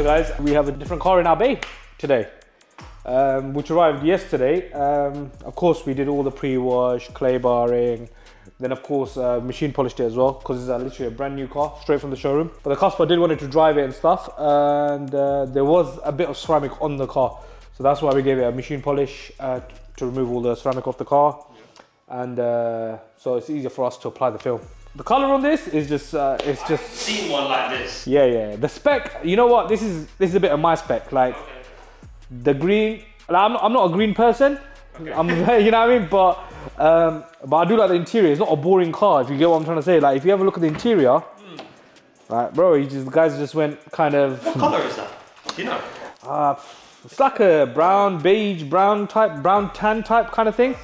Hi guys, we have a different car in our bay today, which arrived yesterday. Of course, we did all the pre-wash, clay barring, then of course machine polished it as well, because it's literally a brand new car, straight from the showroom. But the customer did want to drive it and stuff, and there was a bit of ceramic on the car. So that's why we gave it a machine polish to remove all the ceramic off the car. Yeah. And so it's easier for us to apply the film. The color on this is just, it's just... I've seen one like this. Yeah, yeah. The spec, you know what? This is a bit of my spec. Like, the green, like, I'm not a green person. Okay. You know what I mean? But I do like the interior. It's not a boring car, if you get what I'm trying to say. Like, if you have a look at the interior, like, bro, the guys just went kind of... What color is that? Do you know? It's like a brown, beige, brown tan type kind of thing.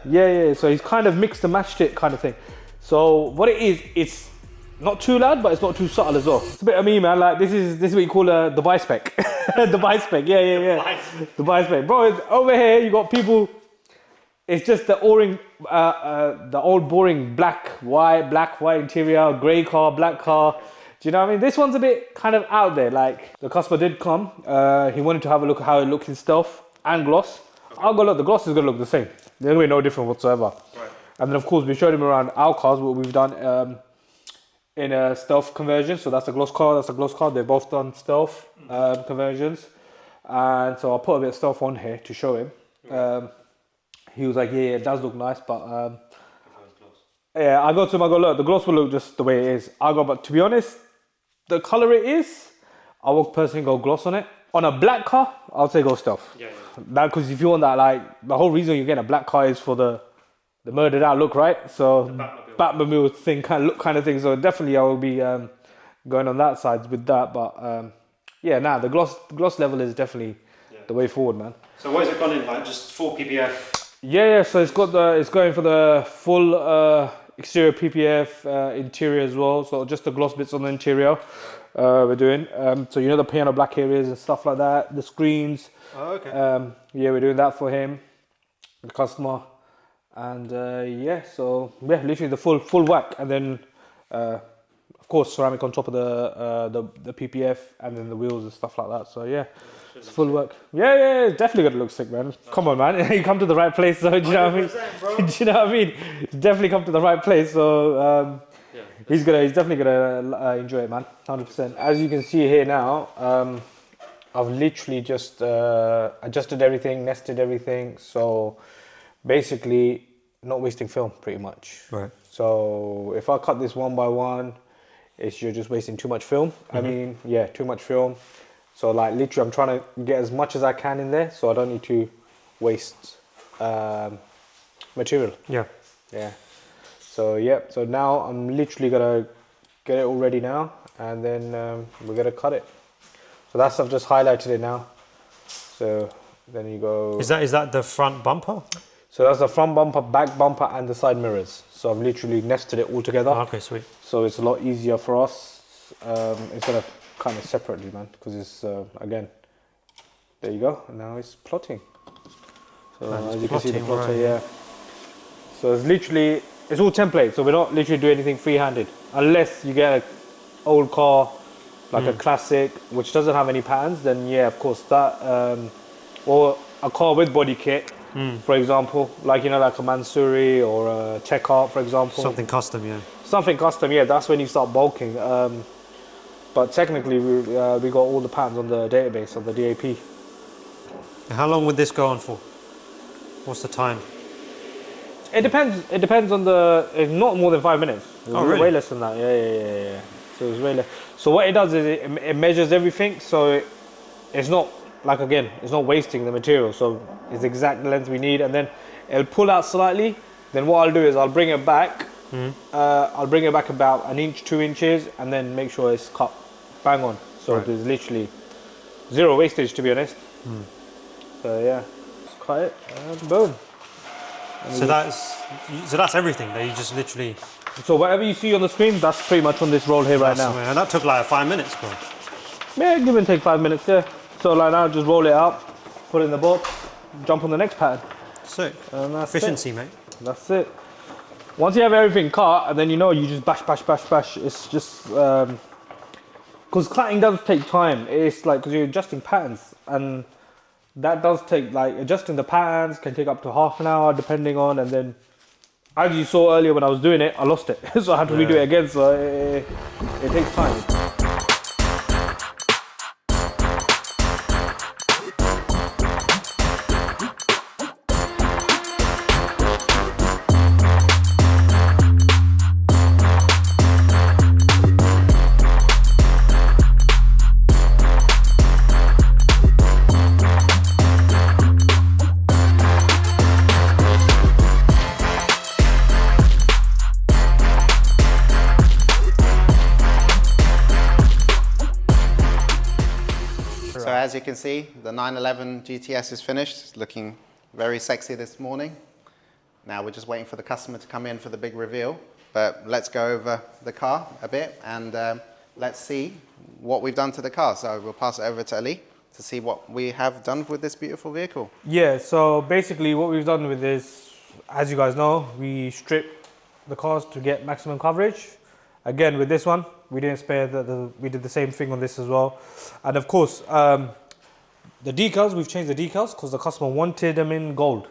Yeah. So he's kind of mixed and matched it kind of thing. So what it is, it's not too loud, but it's not too subtle as well. It's a bit of me, man. Like this is what you call the bi-spec. The bi-spec, yeah. The bi-spec. Bro, over here you got people, it's just the old boring black, white interior, grey car, black car. Do you know what I mean? This one's a bit kind of out there. Like the customer did come, he wanted to have a look at how it looked in stealth and gloss. Okay. I'll go look, the gloss is gonna look the same. There's gonna be no different whatsoever. Right. And then of course we showed him around our cars, what we've done in a stealth conversion. So that's a gloss car, that's a gloss car. They've both done stealth conversions. And so I'll put a bit of stealth on here to show him. He was like, yeah, it does look nice, but yeah, I go to him, I go, look, the gloss will look just the way it is. I go, but to be honest, the color it is, I will personally go gloss on it. On a black car, I'll say go stealth. Yeah. That, because if you want that, like, the whole reason you're getting a black car is for the murdered out look, right? So Batmobile thing, kind of thing. So definitely I will be going on that side with that. But yeah, the gloss level is definitely the way forward, man. So what has it gone in, like just full PPF? Yeah. So it's going for the full exterior PPF, interior as well. So just the gloss bits on the interior we're doing. So you know the piano black areas and stuff like that, the screens. Oh, okay. Yeah, we're doing that for him, the customer. And literally the full whack, and then of course ceramic on top of the PPF, and then the wheels and stuff like that. So yeah, it's full work. Yeah, it's definitely gonna look sick, man. Come on, man, you come to the right place. So do you know what I mean? Bro. Do you know what I mean? Definitely come to the right place. So he's definitely gonna enjoy it, man. 100%. As you can see here now, I've literally just adjusted everything, nested everything. So basically not wasting film pretty much. Right. So if I cut this one by one, you're just wasting too much film. I mean, yeah, too much film. So like literally I'm trying to get as much as I can in there, so I don't need to waste material. Yeah. So so now I'm literally gonna get it all ready now, and then we're gonna cut it. So that's, I've just highlighted it now. So then you go. Is that the front bumper? So that's the front bumper, back bumper, and the side mirrors. So I've literally nested it all together. Oh, okay, sweet. So it's a lot easier for us instead of kind of separately, man, because it's, again, there you go. And now it's plotting. So as you can see, the plotter, right. Yeah. So it's literally, it's all template. So we're not literally doing anything free-handed. Unless you get an old car, like a classic, which doesn't have any patterns, then yeah, of course, that, or a car with body kit, for example, like, you know, like a Mansouri or a Tech Art, for example. Something custom, yeah. Something custom, yeah, that's when you start bulking. But technically, we got all the patterns on the database, on the DAP. How long would this go on for? What's the time? It depends on it's not more than 5 minutes. Oh, really? Way less than that, yeah. So it's way less. So what it does is it measures everything, so it's not, like, again, it's not wasting the material, so it's the exact length we need, and then it'll pull out slightly. Then what I'll do is I'll bring it back. I'll bring it back about 1 inch, 2 inches, and then make sure it's cut bang on. So there's literally zero wastage, to be honest. So yeah, just cut it and boom. And so that's everything. That you just literally. So whatever you see on the screen, that's pretty much on this roll here right now. And that took like 5 minutes, bro. Yeah, give and take 5 minutes, yeah. So like now, just roll it up, put it in the box, jump on the next pattern. Sick. Efficiency, mate. That's it. Once you have everything cut, and then you just bash. It's just because cutting does take time. It's like, because you're adjusting patterns, and that does take, like, adjusting the patterns can take up to half an hour depending on, and then as you saw earlier when I was doing it, I lost it. So I had to redo it again, so it takes time. So as you can see, the 911 GTS is finished. It's looking very sexy this morning. Now we're just waiting for the customer to come in for the big reveal. But let's go over the car a bit and let's see what we've done to the car. So we'll pass it over to Ali to see what we have done with this beautiful vehicle. Yeah, so basically what we've done with this, as you guys know, we stripped the cars to get maximum coverage. Again, with this one, we didn't spare we did the same thing on this as well. And of course, the decals, we've changed the decals because the customer wanted them in gold.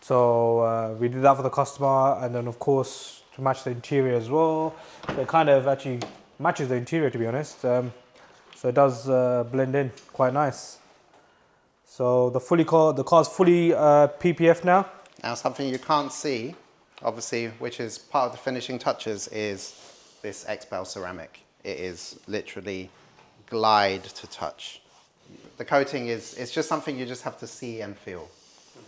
So we did that for the customer, and then of course to match the interior as well. So it kind of actually matches the interior, to be honest. So it does blend in quite nice. So the car's fully PPF now. Now something you can't see, obviously, which is part of the finishing touches, is this XPEL ceramic. It is literally glide to touch. The coating it's just something you just have to see and feel.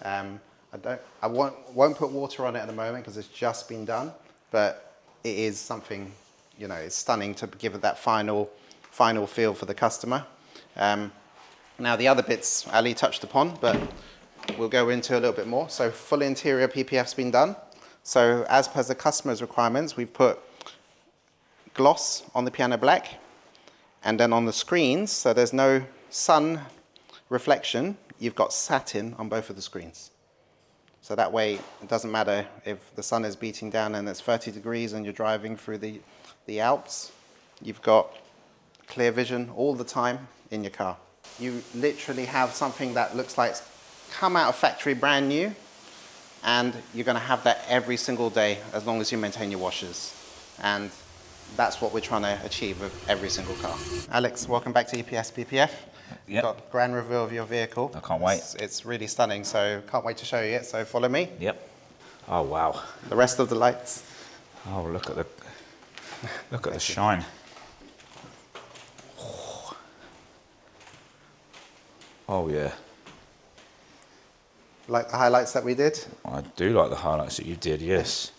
I won't put water on it at the moment because it's just been done, but it is something, you know, it's stunning to give it that final feel for the customer. Now the other bits Ali touched upon, but we'll go into a little bit more. So full interior PPF's been done. So as per the customer's requirements, we've put gloss on the piano black, and then on the screens, so there's no sun reflection, you've got satin on both of the screens. So that way it doesn't matter if the sun is beating down and it's 30 degrees and you're driving through the Alps, you've got clear vision all the time in your car. You literally have something that looks like it's come out of factory brand new, and you're going to have that every single day as long as you maintain your washers. And that's what we're trying to achieve with every single car. Alex, welcome back to EPS PPF. Yep. Got a grand reveal of your vehicle. I can't wait. It's really stunning, so can't wait to show you it. So follow me. Yep. Oh wow. The rest of the lights. Oh look at the shine. Oh yeah. Like the highlights that we did? I do like the highlights that you did. Yes.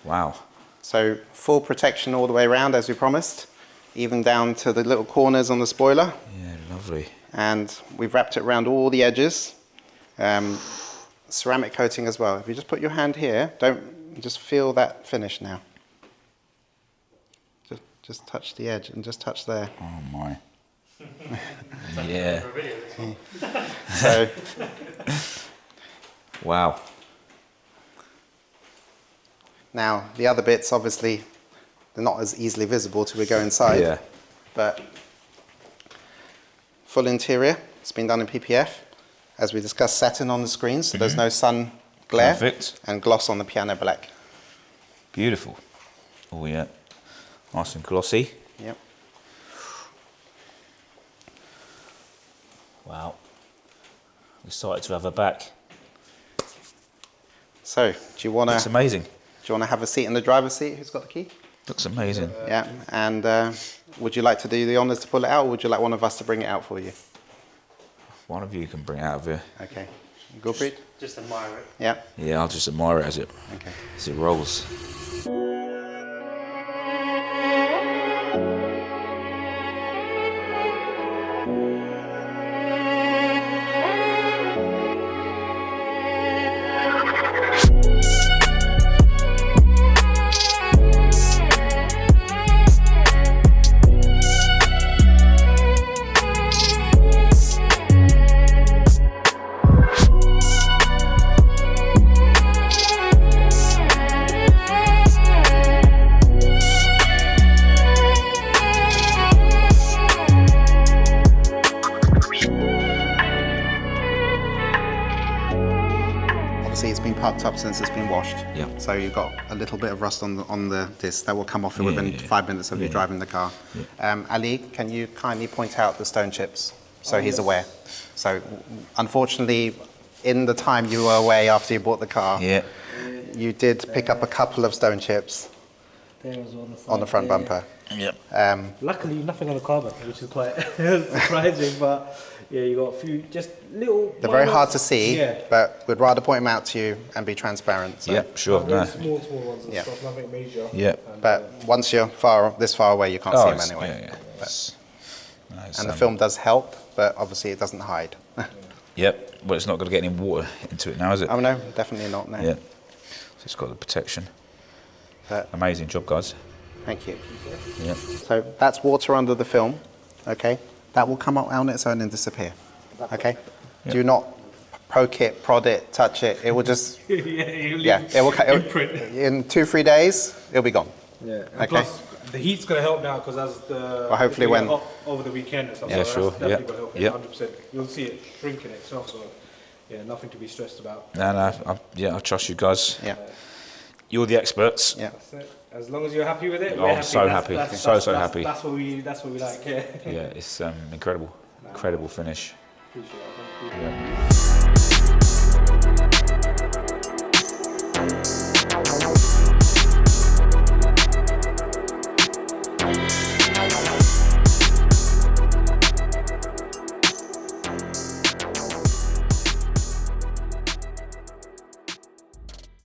Wow. So full protection all the way around, as we promised, even down to the little corners on the spoiler. Yeah, lovely. And we've wrapped it around all the edges. Ceramic coating as well. If you just put your hand here, just feel that finish now. Just touch the edge and just touch there. Oh my. Yeah. So, wow. now the other bits, obviously, they're not as easily visible till we go inside. Yeah. But full interior, it's been done in PPF. As we discussed, satin on the screens, so there's no sun glare. Perfect. And gloss on the piano black. Beautiful. Oh yeah. Nice and glossy. Yep. Wow. Excited to have her back. So, do you want Looks amazing. to have a seat in the driver's seat? Who's got the key? Looks amazing. Yeah. And would you like to do the honours to pull it out, or would you like one of us to bring it out for you? One of you can bring it out of here. Okay. Gurpreet? Just admire it. Yeah. Yeah, I'll just admire it as it rolls. top since it's been washed. Yeah. So you've got a little bit of rust on the disc that will come off within 5 minutes of you driving the car. Ali, can you kindly point out the stone chips so he's aware? So unfortunately, in the time you were away after you bought the car, you did pick up a couple of stone chips on the front bumper. Yep. Luckily, nothing on the carbon, which is quite surprising. But yeah, you got a few just little. They're very hard to see, but we'd rather point them out to you and be transparent. So. Yep, sure. No. Small ones and stuff, nothing major. Yeah. But once you're this far away, you can't see them anyway. And the film does help, but obviously it doesn't hide. Yep. Well, it's not going to get any water into it now, is it? Oh no, definitely not. No. Yeah. So it's got the protection. But amazing job, guys. Thank you. Yeah. So that's water under the film. Okay. That will come up on its own and disappear. Okay. Yep. Do not poke it, prod it, touch it. It will just. It will. In 2-3 days, it'll be gone. Yeah. And okay. Plus, the heat's going to help now because as the well, hopefully when hot over the weekend and stuff. Yeah, so sure. That's definitely going to help. 100%. You'll see it shrinking itself. So yeah, nothing to be stressed about. No. I trust you guys. Yeah. You're the experts. Yeah. As long as you're happy with it, Oh, we're I'm happy. so happy. So happy. That's what we like. Yeah. Yeah, it's incredible. Incredible finish. Appreciate it. Yeah.